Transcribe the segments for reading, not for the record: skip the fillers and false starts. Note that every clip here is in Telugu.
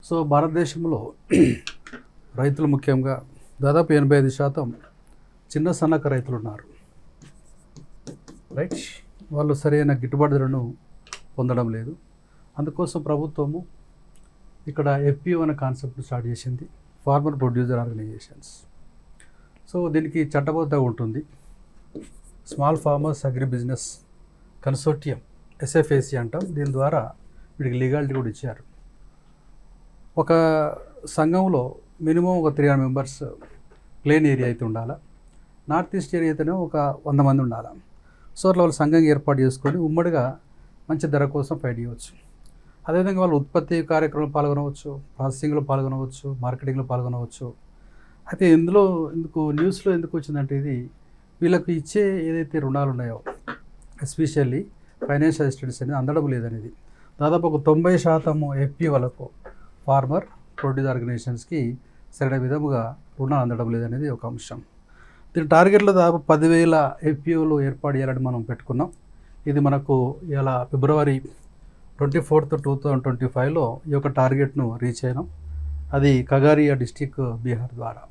సో భారతదేశంలో రైతులు ముఖ్యంగా దాదాపు 85% చిన్న సన్నకారు రైతులు ఉన్నారు. రైట్, వాళ్ళు సరైన గిట్టుబాటు ధరను పొందడం లేదు. అందుకోసం ప్రభుత్వము ఇక్కడ ఎఫ్పిఓ అనే కాన్సెప్ట్ స్టార్ట్ చేసింది, ఫార్మర్ ప్రొడ్యూసర్ ఆర్గనైజేషన్స్. సో దీనికి చట్టబద్ధంగా ఉంటుంది. Small farmers agri business consortium, SFAC అంటాం. దీని ద్వారా వీడికి లీగాలిటీ కూడా ఇచ్చారు. ఒక సంఘంలో మినిమం ఒక 300 మెంబర్స్ ప్లేన్ ఏరియా అయితే ఉండాలి. నార్త్ ఈస్ట్ ఏరియా అయితేనే ఒక 100 మంది ఉండాలి. సో అట్లా వాళ్ళు సంఘం ఏర్పాటు చేసుకొని ఉమ్మడిగా మంచి ధర కోసం ఫైట్ చేయవచ్చు. అదేవిధంగా వాళ్ళు ఉత్పత్తి కార్యక్రమంలో పాల్గొనవచ్చు, ప్రాసెసింగ్లో పాల్గొనవచ్చు, మార్కెటింగ్లో పాల్గొనవచ్చు. అయితే న్యూస్లో ఎందుకు వచ్చిందంటే, ఇది వీళ్ళకు ఇచ్చే ఏదైతే రుణాలు ఉన్నాయో ఎస్పెషల్లీ ఫైనాన్షియల్ అసిస్టెన్స్ అనేది అందడం లేదనేది. దాదాపు ఒక 90% ఎఫ్పిఓ వాళ్ళకు, ఫార్మర్ ప్రొడ్యూసర్ ఆర్గనైజేషన్స్కి సరైన విధముగా రుణాలు అందడం లేదనేది ఒక అంశం. దీని టార్గెట్లో దాదాపు 10,000 ఎఫ్పిఓలు ఏర్పాటు చేయాలని మనం పెట్టుకున్నాం. ఇది మనకు ఇలా ఫిబ్రవరి 24, 2025లో ఈ యొక్క టార్గెట్ను రీచ్ అయినాం. అది కగారియా డిస్టిక్, బీహార్ ద్వారా.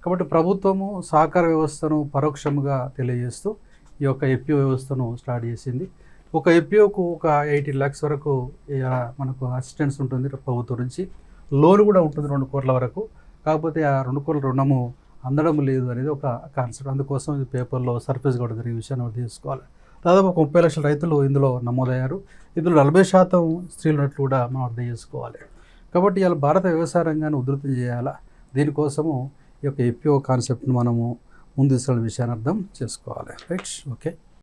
కాబట్టి ప్రభుత్వము సహకార వ్యవస్థను పరోక్షంగా తెలియజేస్తూ ఈ యొక్క ఎఫ్పిఓ వ్యవస్థను స్టార్ట్ చేసింది. ఒక ఎఫ్పిఓకు ఒక 18 lakhs వరకు మనకు అసిస్టెన్స్ ఉంటుంది ప్రభుత్వం నుంచి. లోన్ కూడా ఉంటుంది 2 కోట్ల వరకు. కాకపోతే ఆ 2 కోట్ల రుణము అందడం లేదు అనేది ఒక కాన్సెప్ట్. అందుకోసం ఇది పేపర్లో సర్ఫేస్ కూడా జరిగే విషయాన్ని అర్థం చేసుకోవాలి. దాదాపు 30 లక్షల రైతులు ఇందులో నమోదయ్యారు. ఇందులో 40% స్త్రీలు ఉన్నట్లు కూడా మనం అర్థం చేసుకోవాలి. కాబట్టి ఇలా భారత వ్యవసాయ రంగాన్ని ఉధృతం చేయాలా, దీనికోసము ఈ యొక్క ఎఫ్పిఓ కాన్సెప్ట్ను మనము ముందు తీసుకెళ్ళిన విషయాన్ని అర్థం చేసుకోవాలి. Right, okay.